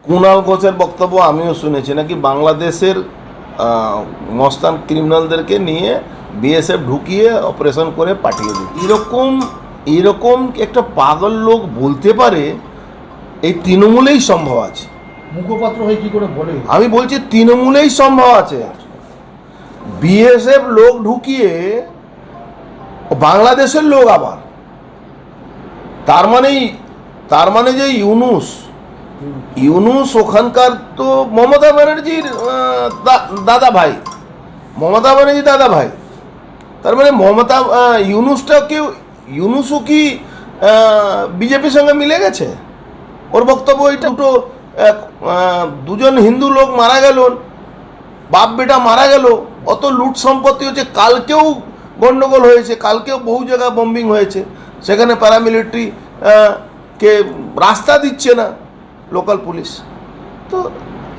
কুণাল ঘোষের বক্তব্য আমিও শুনেছি, নাকি বাংলাদেশের মস্তান ক্রিমিনালদেরকে নিয়ে বিএসএফ ঢুকিয়ে অপারেশন করে পাঠিয়ে দিই। এরকম একটা পাগল লোক বলতে পারে, এই তৃণমূলেই সম্ভব আছে। মুখপাত্র হয়ে কি করে বলে? আমি বলছি তৃণমূলেই সম্ভব আছে। বিএসএফ লোক ঢুকিয়ে বাংলাদেশের লোক আবার, তার মানে যে ইউনুস ওখানকার তো মমতা ব্যানার্জির দাদা ভাই, তার মানে ইউনুসও কি বিজেপির সঙ্গে মিলে গেছে? ওর বক্তব্য এটা দুজন হিন্দু লোক মারা গেল, বাপ বেটা মারা গেল, অত লুট সম্পত্তি হচ্ছে, কালকেও গন্ডগোল হয়েছে, কালকেও বহু জায়গায় বম্বিং হয়েছে, সেখানে প্যারামিলিটারি কে রাস্তা দিচ্ছে না লোকাল পুলিশ। তো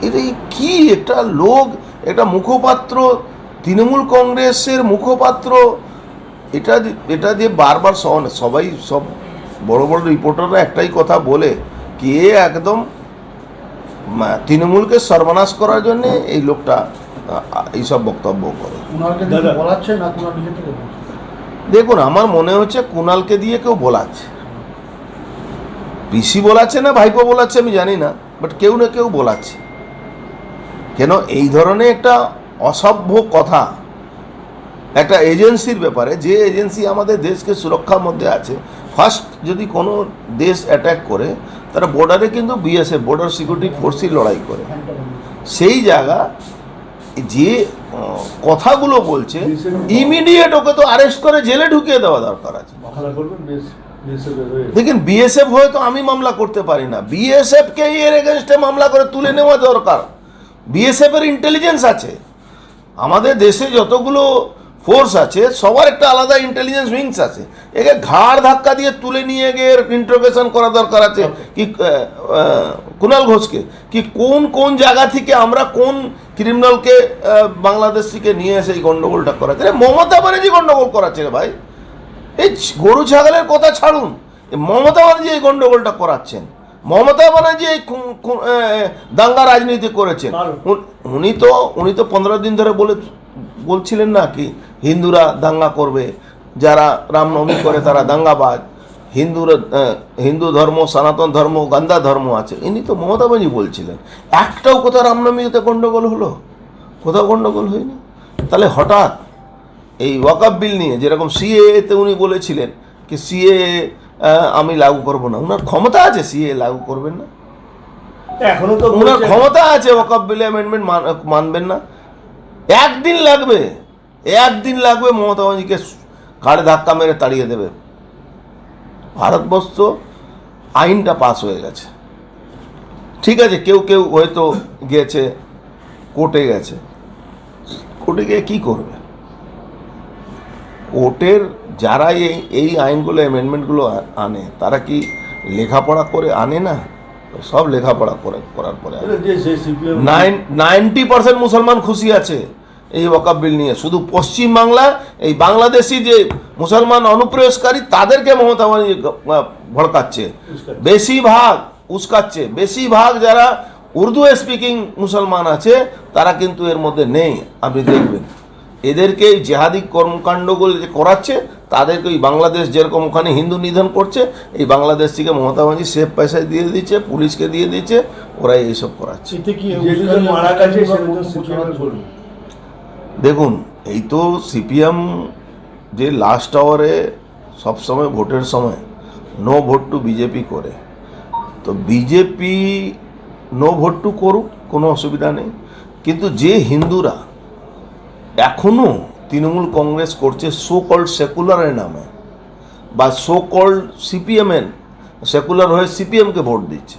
এই কি একটা লোক, একটা মুখপাত্র, তৃণমূল কংগ্রেসের মুখপাত্র, এটা দিয়ে বারবার সবাই সব বড় বড় রিপোর্টাররা একটাই কথা বলে কি একদম তৃণমূলকে সর্বনাশ করার জন্য এই লোকটা এইসব বক্তব্য করে। দেখুন, আমার মনে হচ্ছে কুণালকে দিয়ে কেউ বলাচ্ছে, পিসি বলাচ্ছে না ভাইপো বলাচ্ছে আমি জানি না, বাট কেউ না কেউ বলাচ্ছে। কেন এই ধরনের একটা অসভ্য কথা একটা এজেন্সির ব্যাপারে, যে এজেন্সি আমাদের দেশকে সুরক্ষার মধ্যে আছে, ফার্স্ট যদি কোনো দেশ অ্যাটাক করে তারা বর্ডারে কিন্তু বিএসএফ বর্ডার সিকিউরিটি ফোর্সই লড়াই করে, সেই জায়গা যে কথাগুলো বলছে ইমিডিয়েট ওকে তো অ্যারেস্ট করে জেলে ঢুকিয়ে দেওয়া দরকার আছে। দেখেন, বিএসএফ হয়তো আমি মামলা করতে পারি না, বিএসএফকে এর এগেনস্টে মামলা করে তুলে নেওয়া দরকার। বিএসএফ এর ইন্টেলিজেন্স আছে, আমাদের দেশে যতগুলো ফোর্স আছে সবার একটা আলাদা ইন্টেলিজেন্স উইংস আছে, একে ঘাড় ধাক্কা দিয়ে তুলে নিয়ে গিয়ে ইন্টারোগেশন করা দরকার আছে কি কুণাল ঘোষকে, কি কোন জায়গা থেকে আমরা কোন ক্রিমিনালকে বাংলাদেশ থেকে নিয়ে এসে এই গন্ডগোলটা করাচ্ছে। মমতা ব্যানার্জি গন্ডগোল করাচ্ছে রে ভাই, এই গরু ছাগলের কথা ছাড়ুন, মমতা ব্যানার্জি এই গন্ডগোলটা করাচ্ছেন। মমতা ব্যানার্জি এই দাঙ্গা রাজনীতি করেছেন। উনি তো 15 দিন ধরে বলছিলেন না কি হিন্দুরা দাঙ্গা করবে, যারা রামনবমী করে তারা দাঙ্গাবাজ, হিন্দু ধর্ম, সনাতন ধর্ম, গান্ধা ধর্ম আছে, ইনি তো মমতা ব্যানার্জি বলছিলেন। একটাও কোথাও রামনবমীতে গন্ডগোল হলো? কোথাও গন্ডগোল হয়নি। তাহলে হঠাৎ এই ওয়াকফ বিল নিয়ে, যেরকম সিএতে উনি বলেছিলেন কি সিএ আমি লাগু করব না, ওনার ক্ষমতা আছে সিএ লাগু করবেন না, এখনো তো ওনার ক্ষমতা আছে ওয়াকফ বিলে অ্যামেন্ডমেন্ট মানবেন না। একদিন লাগবে মমতা ব্যানার্জিকে ঘাড়ে ধাক্কা মেরে তাড়িয়ে দেবে। ভারতবর্ষ আইনটা পাস হয়ে গেছে, ঠিক আছে, কেউ হয়তো গেছে কোর্টে গিয়ে কী করবে? কোর্টের যারা এই আইনগুলো অ্যামেন্ডমেন্টগুলো আনে তারা কি লেখাপড়া করে আনে না? সব লেখাপড়া করার পরে 90% মুসলমান খুশি আছে এই ওয়াকফ বিল নিয়ে। শুধু পশ্চিমবাংলা, এই বাংলাদেশি যে মুসলমান অনুপ্রবেশকারী তাদেরকে মমতা ব্যানার্জি ভড়কাচ্ছে, বেশিরভাগ উস্কাচ্ছে। বেশিরভাগ যারা উর্দু স্পিকিং মুসলমান আছে তারা কিন্তু এর মধ্যে নেই। আপনি দেখবেন এদেরকে জেহাদি কর্মকাণ্ডগুলো যে করাচ্ছে, তাদেরকে ওই বাংলাদেশ যেরকম ওখানে হিন্দু নিধন করছে, এই বাংলাদেশ থেকে মমতা ব্যানার্জি সেফ পয়সায় দিয়ে দিচ্ছে, পুলিশকে দিয়ে দিচ্ছে, ওরাই এইসব করাচ্ছে। দেখুন, এই তো সিপিএম যে লাস্ট আওয়ারে সবসময় ভোটের সময় নো ভোট টু বিজেপি করে, তো বিজেপি নো ভোট টু করুক, কোনো অসুবিধা নেই। কিন্তু যে হিন্দুরা এখনও তৃণমূল কংগ্রেস করছে সো কল্ড সেকুলারের নামে, বা সো কল্ড সিপিএমের সেকুলার হয়ে সিপিএমকে ভোট দিচ্ছে,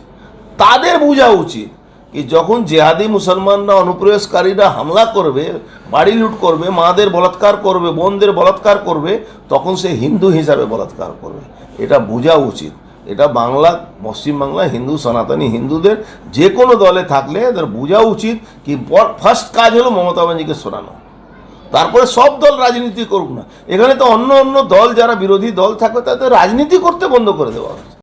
তাদের বোঝা উচিত কি যখন জেহাদি মুসলমানরা অনুপ্রবেশকারীরা হামলা করবে, বাড়ি লুট করবে, মাদের বলাৎকার করবে, বোনদের বলাৎকার করবে, তখন সে হিন্দু হিসাবে বলাৎকার করবে। এটা বোঝা উচিত। এটা পশ্চিমবাংলা হিন্দু সনাতনী হিন্দুদের যে কোনো দলে থাকলে এদের বোঝা উচিত কি ফার্স্ট কাজ হলো মমতা ব্যানার্জিকে সরানো, তারপরে সব দল রাজনীতি করুক না। এখানে তো অন্য দল যারা বিরোধী দল থাকবে তাদের রাজনীতি করতে বন্ধ করে দেওয়া হচ্ছে।